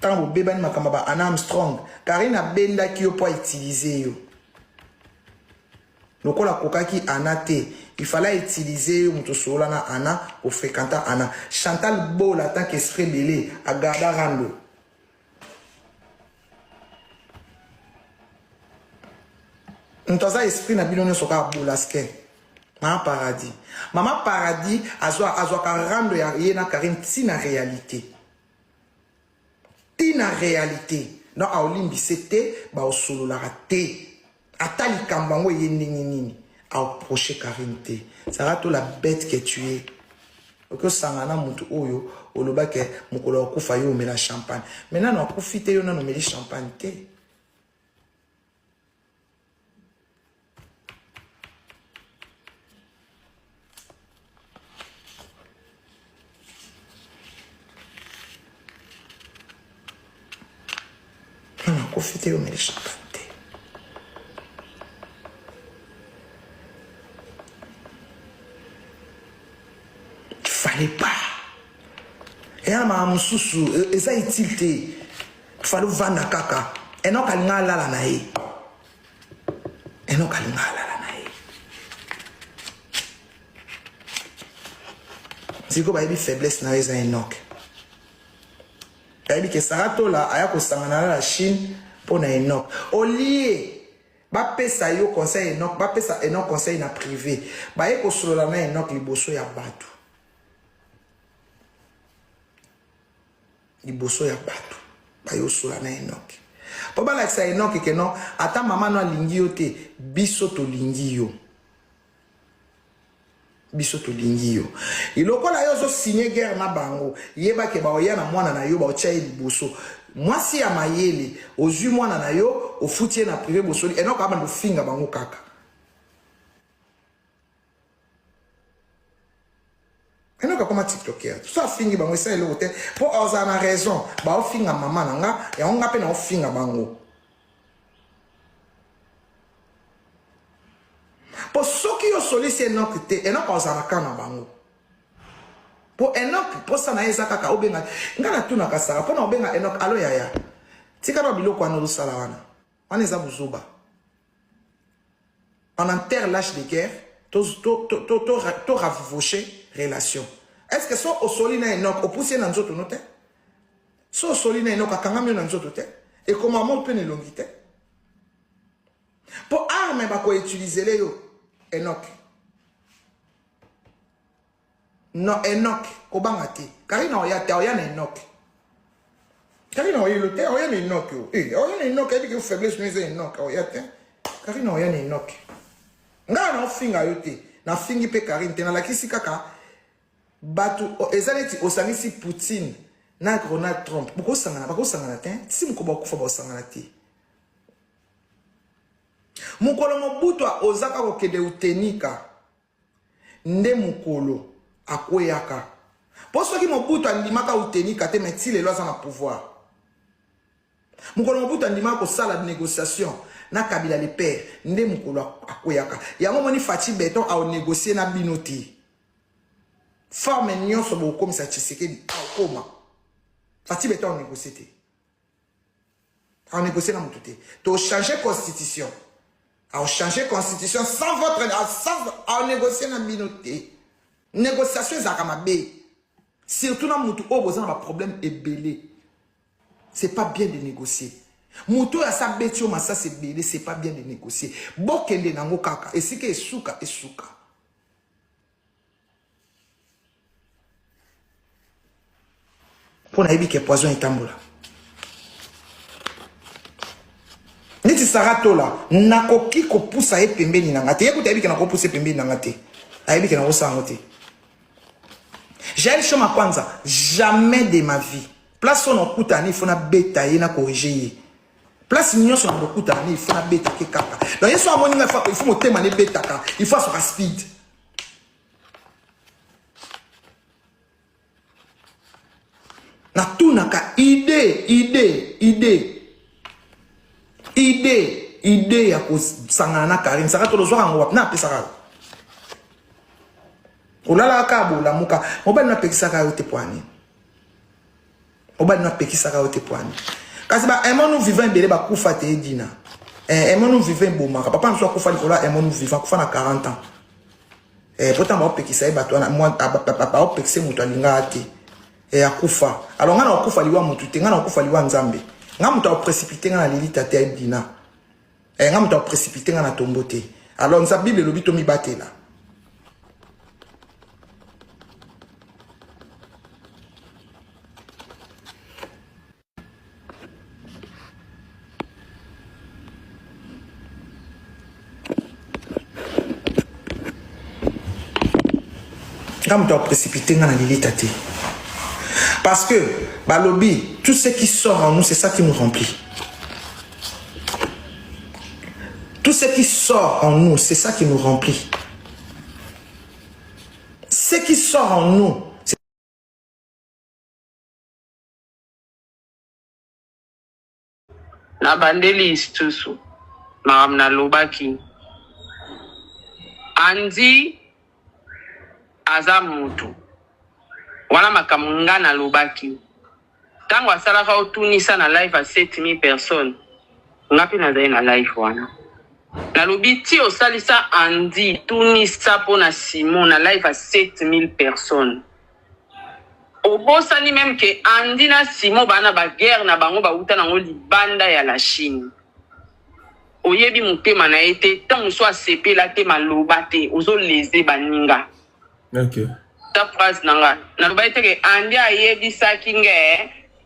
Tant que bébé Makamaba, Anna Armstrong, Karine a benda qui peut utiliser. Le coup la coca qui anaté, il fallait utiliser Mutosolana Anna pour fréquenter Anna. Chantal Beau, la tant qu'esprit belé, à garder Rando. Nous avons esprit na bilone soka boulaske. Maman paradis. Maman paradis azwa Rando ya yena Karine tina réalité. Tina réalité. non aolimbise te baosolola te ata likambo yango ye ndenge nini aoproche Karine te. Sara to la bête que tu es. Ok, sangana mutu oyo olobake mukolo akufa yo omela champagne. Maintenant na akufi te yo na omeli champagne te. Non, akufi te yo omeli champagne te. Il fallait pas. Et à ma moussou, et ça est tilté. Il fallait vendre kaka. Et non, qu'elle n'a la naïe. Et non, qu'elle n'a la naïe. C'est quoi, il faiblesse na les Enoch. Il dit que Sarato là, a ko sangana la Chine pour na Enoch. Au lieu, ba pesa yo conseil Enoch, ba pesa Enoch conseil na privé. Ba ye ko solo la na Enoch liboso ya batu. Liboso ya batu bayo sola na Enoch po ba la sa Enoch ke non ata mama no alingi yo te biso to lingi yo iloko la yo zo signer guerre na bango yeba ke ba oya na mwana na yo ba ocha liboso mwasi ya mayele ozui mwana na yo ofutie na privé bosoli Enoch abando finga bango kaka Et nous, comme TikToker, tout ça finit, bah, ça, le hôtel. Pour avoir la raison, bah, on finit à maman, nanga, et on a peine on finit à bango. Pour ceux qui ont sollicité Enoch, Enoch a osé la canne à bango. Pour Enoch, pour ça, na eza kaka, obenga, ngana tu na kasara, pour na obenga Enoch, allo yaya. Tika ba bilo kwa no salawana. On est à Bouzoba. On enterre l'âge de guerre, to ravivocher relation. Est-ce que so osoli na Enoch opousse na nzoto note? So osoli na Enoch akangami na nzoto te? Et comment mon peut ne longité? Pour arme ba ko utiliser le yo Enoch. Non Enoch ko bangati. Karina oya te oya na Enoch. Karina oya le te oya na Enoch yo. Eh oya na Enoch et que faiblesse nous Enoch oya te. Karina oya na Enoch. Nga na finga yo te. Na fingi pe Karine te na lakisi kaka batu ezaleti osangisi Poutine na Donald Trump bako sangana te si mukoba kufa ba sangana te mukolo mobutu ozaka ko kede utenika nde mukolo akoyaka poso ki mobutu andimaka utenika te mais le lois na pouvoir mukolo mobutu andimaka ko sala négociation na Kabila le père nde mukolo akoyaka yango moni Fachi Beton a négocier na binoti forme nyon so bo comme ça Tshisekedi akoma Fachi Beton négocier te a négocier na mututé to changer constitution a changer constitution sans votre sans a négocier na binoti négociation za kamabe surtout na mutu o bozana ba problème ebelé c'est pas bien de négocier. Muto ya sa betio masa se belé, c'est pas bien de négocier. Bokende nango kaka, esike esuka. Pour na yebi ke poison etambola. Niti sarato la, nakoki ko poussa e pembeni nanga te. Yekuta yebi ke nako pousse pembeni nanga te. Ayebi ke nako sango te. J'ai le chemin kwanza, jamais de ma vie. Place on okuta ni fona beta ye na corriger. Place mignon sur beaucoup d'années, il faut la bêta qui kaka. Donc il faut monter mané bêta il faut sur speed. Na tout naka idée ya ko sangana Karine saka to lozo ngo na pesa ka. Olala ka bo la muka, oba na pekisa ka yote poani. Oba na pekisa ka yote poani. Kasi ba emo nous vivant belé ba kufa te dina. Emo nous vivant bomaka. Papa nous soit kufa likola emo nous vivant kufa na 40 ans. Pourtant ba opekisa ba to na moi papa opekise mutu alinga ate. Akufa. Alors ngana okufa liwa mutu te ngana okufa liwa nzambe. Nga mutu a précipiter ngana lilita te dina. Nga mutu a précipiter ngana tombote. Alors nza Bible lobi to mi batela. Quand tu dois précipiter dans la limite, parce que, lobby, tout ce qui sort en nous, c'est ça qui nous remplit. Tout ce qui sort en nous, c'est ça qui nous remplit. Ce qui sort en nous, c'est... Na bandeli istusu. Na lobaki. Andi aza mutu. Wana makamunga na lobaki. Tango asalaka otunisa na live à 7000 personnes. Ngapi nazali na live wana. Na lobi ti osalisa Andi tunisa pona Simon na live à 7000 personnes. Obosani même que Andi na Simon bana ba guerre na bango ba uta nango libanda ya la Chine. Oyebi mutema na ete tant so asepela te maloba te ozo leze baninga. OK. Ta phrase nanga na loba ete ke Andi ayebi sakinge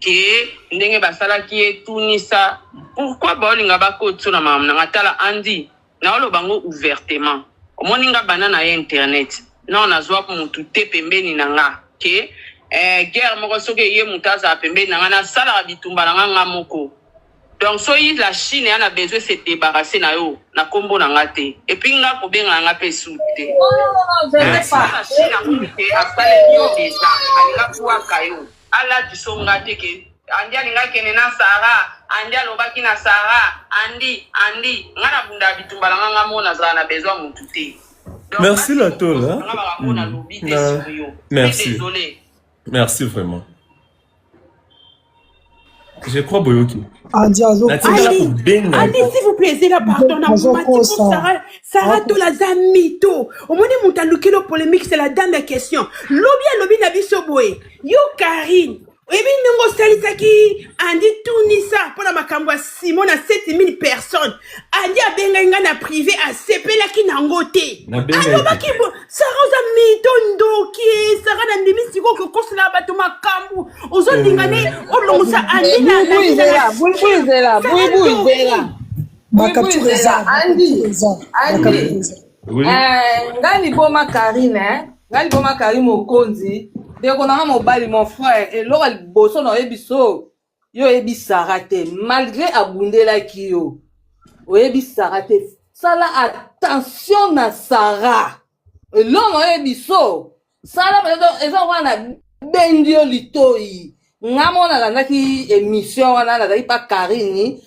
ke ndenge basala ki etunisa pourquoi bolinga bakotso na mama nanga tala Andi na olo bango ouvertement omoninga banana ya internet na onazwa ko mutu te pembeni nanga ke guerre moko soke ye mutaza pembeni nanga na sala bitumba nanga moko. Donc so yi la Chine a besoin de se débarrasser na yo na kombo nanga te et puis nga ko benga nga pe soute. Non, je ne sais pas. La Chine a monté à parler yo déjà ala kwa kayo ala tisonga te ke Andi alinga kene na Sara Andi alobaki na Sara Andi nga na bunda bitumba nanga mona za na besoin mutu te. Merci la tole, hein? Merci. Désolé. Merci vraiment. Je crois Boyoki. Andi, s'il vous plaît, c'est la pardon. Sarah Tolaza Mito. Au moins, mon talukilo polémique, c'est la dernière question. Lobby n'a biso boé. Yo Karine. Ebi nungo salisaki Andi Tunisa pour la makambo Simon à 7000 personnes. Andi abenga nga na privé a sepela ki nangote. Alo baki bo Sarah Mito ndoki Sarah na ndimi siko ko kosela bato makambo. Ozo dingane olongosa Andi na buizela. Makaptureza Andi. Ngani boma Karine, ngani boma Karine Okonzi. Dès qu'on a mobile mon frère et l'or elle bosse dans ebiso yo ebisa raté malgré abundé la kio o ebisa raté ça la attention na Sarah et l'homme ebiso ça la peut-être ils ont wana bendio litoi ngamona na ki émission wana na pas Karine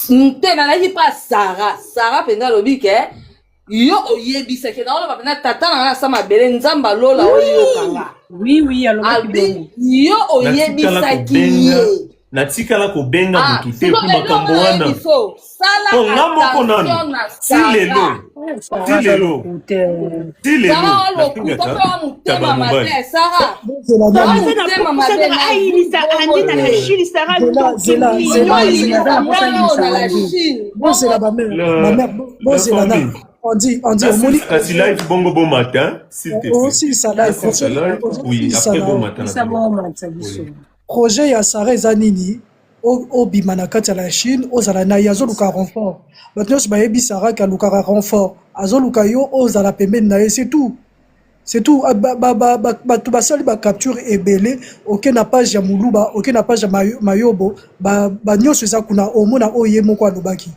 nte na pas Sarah penda lobi ke yo oyebisa ke na on va venir tata na sama bele nzamba lola oyo kanga. Oui, alors yo oyebisa ki natikala ko benga mutu te ku makambo wana to ngamo konano tilelo On dit si live bongo bon matin s'il te plaît. Aussi ça live. Oui, après bon matin. Projet ya Sarah Zanini au bimanaka de la Chine aux alana yazo luka renfort. Maintenant je bayebi Sarah ka luka renfort. Azo luka yo aux ala pembeni na c'est tout. C'est tout. Tu vas saluer capture et belé. Ok na page ya muluba, ok na page ya mayobo. Nyoso za kuna omona oye moko alobaki.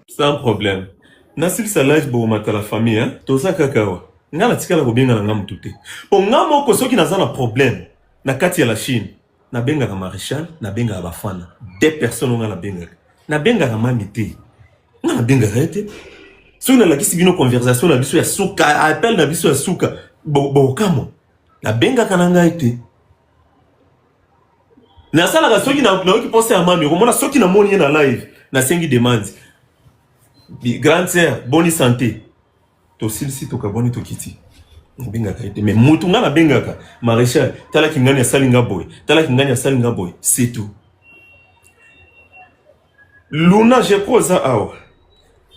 Sans problème. Nasil sa live bo mata la famille hein. Toza kakawa. Ngala tikala ko benga ngam tuté. Po ngamo ko soki naza na problème na kati ya la Chine. Na benga ka maréchal, na benga ka bafana. Deux personnes ngala benga. Na benga ka mamité. Ngala benga rete. So na la kisi bino conversation na biso ya suka, appel na biso ya suka. Bo kamo. Na benga kananga été. Na sala ka soki na ki poster ya mami, komona soki na moni na live, na sengi demande. Grande sœur, bonne santé. To silsi to ka boni to kiti. Benga ka été mais mutu ngana benga ka maréchal, tala ki ngani ya salinga boy. Tala ki ngani ya salinga boy, c'est tout. Luna je pose awa.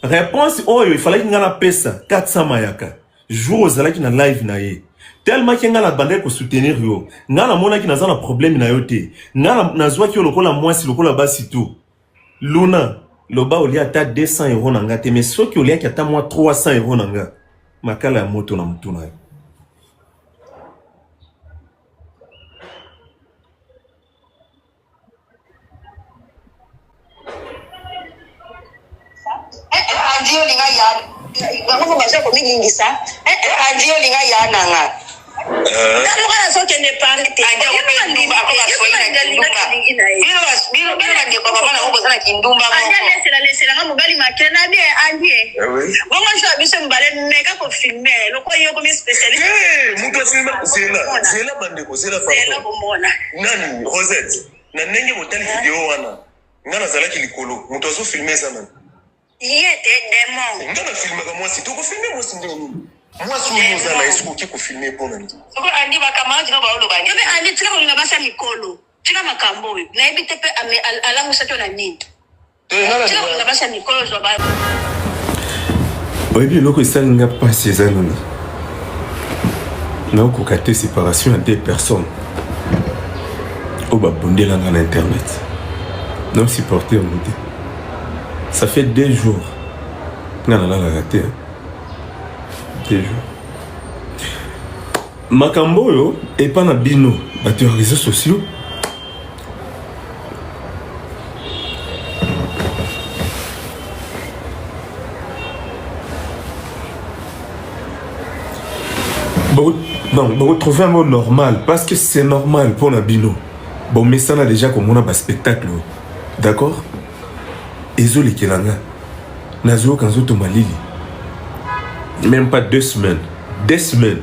Réponse oyo il fallait qu'il ngana pesa 400 mayaka. Jour ozala ki na live na ye. Tellement que ngana bande ko soutenir yo. Ngana mona ki naza na problème na yo te. Ngana nazwa ki lokola mwasi lokola basi tout. Luna loba oli ata 200 € nanga te mais soki oli ata moi 300 € nanga. Makala ya moto na mutu na yo. Andio linga ya. Bango bazo ko milingisa. Andio linga ya nanga. Nalo kana so kende party. Andio ko ndumba ko basoyi na kindumba. Biro ndio kwa mama na uko sana kindumba mo. Andia lesela nga mobali makena bien andie. Bongo so biso mbale meka ko filmer. Loko yo ko mi specialist. Muto filmer zela bande ko zela fa. Zela bomona. Nani Rosette. Na ndenge motali video wana. Ngana zalaki likolo. Muto azo filmer ça man. Yete demo. Ngana filmer ka moi si to ko filmer moi si ndenge. Moi si nous ala esiko ki ko filmer pour nani. Soko andi bakamati no baolo bani. Yobe andi tika ko ngabasa mikolo. Tika makambo. Na ebite pe alamu sato na nini. Tika ko ngabasa mikolo zo ba. oyebi eloko esalinga mpasi eza nini naokoka te séparation ya deux personnes oyo babondelanga na internet naosupporte yango te ça fait 2 jours nga nalalaka te 2 jours makambo oyo epa na bino bato ya réseaux sociaux bon, trouver un mot normal parce que c'est normal pour Nabino. Bon, mais ça n'a déjà comme on a un spectacle, d'accord? Ezoli Kelanga, Nazo Kanzo Tomalili, même pas 2 semaines, 2 semaines.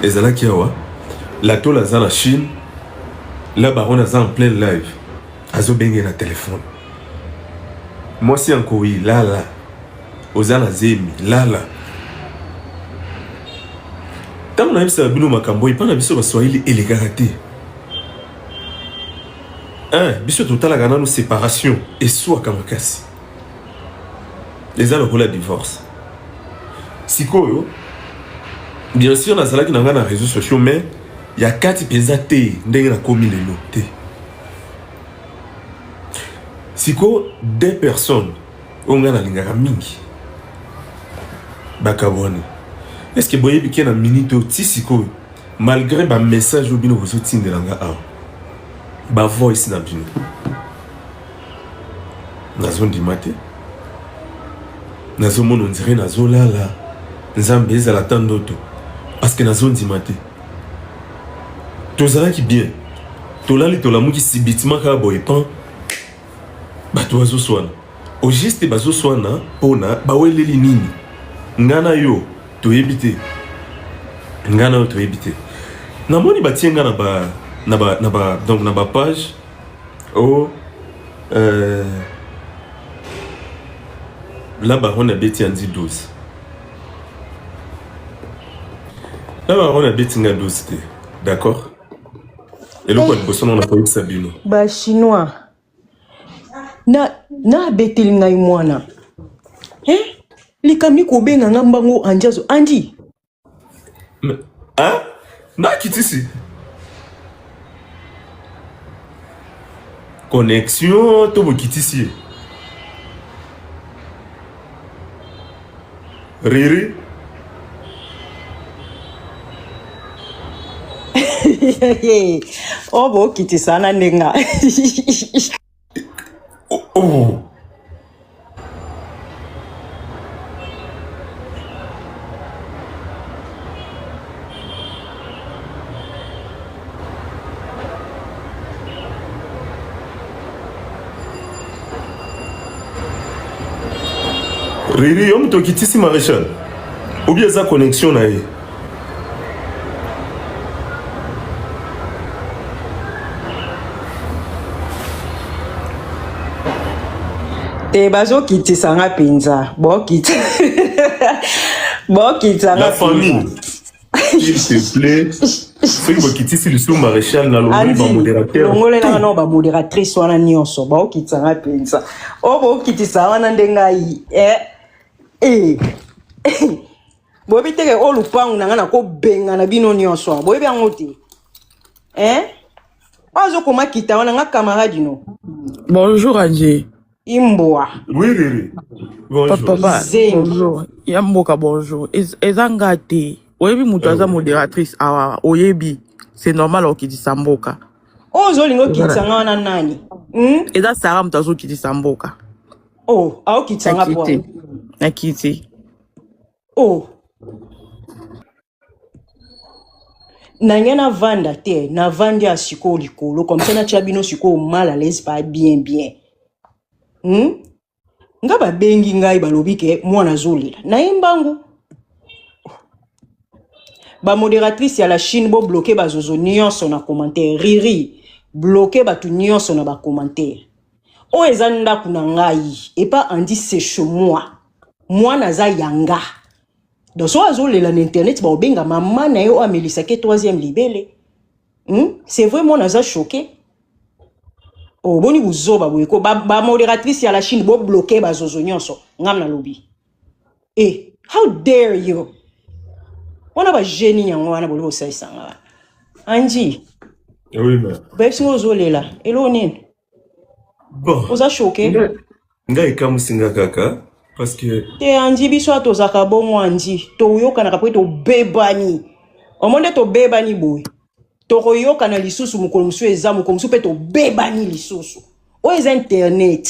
Ezala Kiawa, la tôle a la Chine, la baronne a en plein live, Azo Bengue na téléphone. Moi, si encore oui, là, Ozana Zemi, là. Tant na yebisa bino makambo ipana biso baswahili elegaka te. Biso totalaka nanu séparation eswaka makasi. Eza lokola divorce. Sikoyo, bien sûr nazalaki nanga na réseaux sociaux mais ya kati penza te ndenge nakomi lelo te. Siko 2 personnes onga nalingaka mingi bakabone. Est-ce que boye biki na minute otisiko malgré ba message obino bozotindelanga awa ba voice na bino nazo ndima te nazo mona ondire nazo lala nzambe ezala ta ndoto parce que nazo ndima te tozalaki bien tolali tolamuki sibitima kaka boye pan bato bazoswana au juste bazoswana mpona baweleli nini ngana yo toyebite ngana toyebite namoni batie nga donc na ba page o la baronne abeti andi 12 la baronne abeti nga 12 te d'accord eloko liboso na koyebisa bino ba chinois na abeteli ngai mwana likami kobenga nga mbango anjazo andi na kitisi connexion to bokitisi riri o bokitisa na ndenga oh. Riri, on te quitte ici, maréchal. Ou bien sa connexion là. Te bazo quitte sanga pinza. Bon quitte. Bon quitte sanga. La famille. S'il te plaît. Ceux qui vont quitter ici le sous-maréchal na l'ongole ba modérateur. L'ongole na no ba modératrice wana nyonso. Bon quitte sanga pinza. O bon quitte sanga na ndengai. Bobi teke o lupangu na ngana ko benga na bino nyonso. Bobi yango te. Ozo koma kita wana nga camarade no. Bonjour Angie. Imboa. Oui, Riri. Bonjour. Papa, bonjour. Yamboka bonjour. Ezanga te. Oyebi mutu aza modératrice awa. Oyebi. C'est normal okiti samboka. Ozo lingo kitanga wana nani? Eza Sarah mutu azo kiti samboka. Oh, ao kitanga bwana. Na kiti. Oh. Nanya na vanda te, na vandi a siko likolo, comme ça na chabino siko mal à l'aise pas bien. Nga ba bengi ngai balobi ke mwana zolela. Na imbangu. Ba modératrice ya la Chine bo bloquer ba zozo nyonso na commentaire. Riri, bloquer ba tu nyonso na ba commentaire. O ezanda kuna ngai, et pas Andi c'est chez moi. Moi naza yanga. Donc so azolela na internet ba obenga maman na yo amelisa ke 3e libele. C'est vraiment naza choqué. Oh boni buzoba boyeko ba modératrice ya la Chine bo bloquer ba zozo nyonso ngam na lobby. Eh, how dare you? On a pas génie en wana bolo sai sanga. Anji. Oui mais. Besi ozolela. Eloni. Bon. Oza choqué. Nga ikamusinga kaka parce que te Anji biso atozaka bongo Anji. To yoka na kapwe to bebani. Omonde to bebani boy. To yoka na lisusu mukolo musu eza mukolo musu pe to bebani lisusu. O eza internet.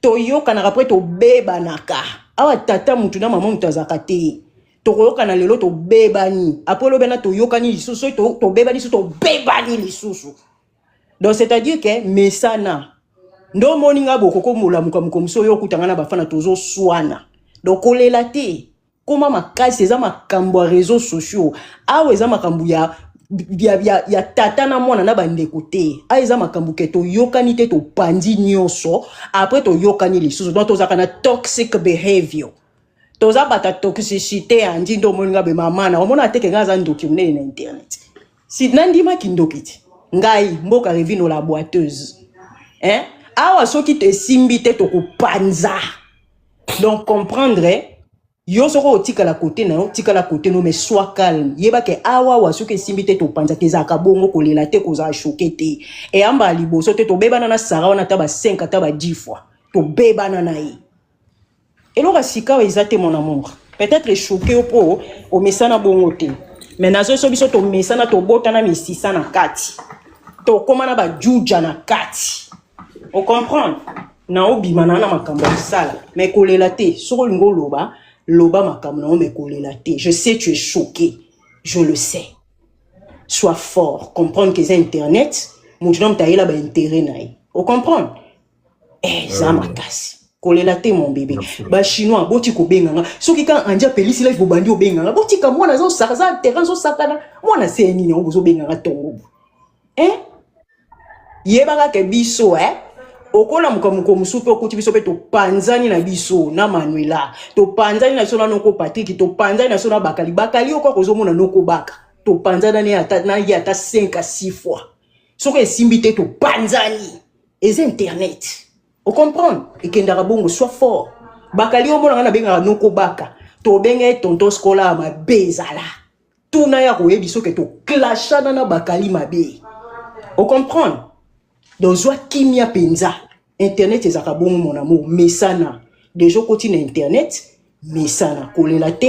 To yoka na kapwe to bebanaka. Awa tata mutu na mama mutu azaka te. Toyoka na lelo to bebani apolo bena to yokani lisusu to bebani su to bebani lisusu. Donc c'est-à-dire que mesana ndo moninga bokoko molamuka mukomso yo kutanga na bafana tozo swana. Donc kolela te koma makasi eza makambo ya réseaux sociaux awe eza makambo ya tata na mwana na bandeko te a eza makambo ke to yokani te to pandi nyonso après to yokani lisusu. Donc tozaka na toxic behavior. Toza bata toxicité andi ndo moninga be mama na omona teke ngaza ndoki mne na internet. Si nandima kindokiti ngai mboka revino la boiteuse. Awa soki te simbi te to kupanza. Donc comprendre yo soko otika la côté na yo tika la côté no mais sois calme. Yeba ke awa wa soki simbi te to panza te za ka bongo kolela te ko za choqué te. Et amba liboso te to beba na sara wana ta ba 5 ta ba 10 fois. To beba na yi. Et l'on sika ezate mon amour. Peut-être choqué au mesana bongote. Mais nazo so biso to mesana to botana mi 600 na kati. To komana ba juja na kati. On comprend? Na obimana na makambo sala. Mais kolela te, soko lingo loba makambo na me kolela te. Je sais tu es choqué. Je le sais. Sois fort, comprendre que c'est internet, mon nom taïla ba intérêt naï. On comprend? Eh, ça makasi. Kolela te mon bébé ba chinois boti ko benganga soki ka anja pelisi live bobandi obenganga boti ka mwana zo sakaza terrain zo sakana mwana se nini on bozo benganga tongo yebaka ke biso okola mukamuko musupe okuti biso pe to panzani na biso na Manuela to panzani na sona noko Patrick to panzani na sona bakali oko kozo mona noko baka to panzana ne ata na ya ata 5 à 6 fois soki esimbi te to panzani et internet. On comprend? Et que Ndarabongo soit fort. Bakali o mona na benga noko baka. To benga tonto skola ma bezala. Tout na ya ko yebiso ke to clashana na bakali mabe. On comprend? Donc zwa kimia penza. Internet ezaka bongo mon amour. Mesana. Déjà côté na internet, mesana kolela te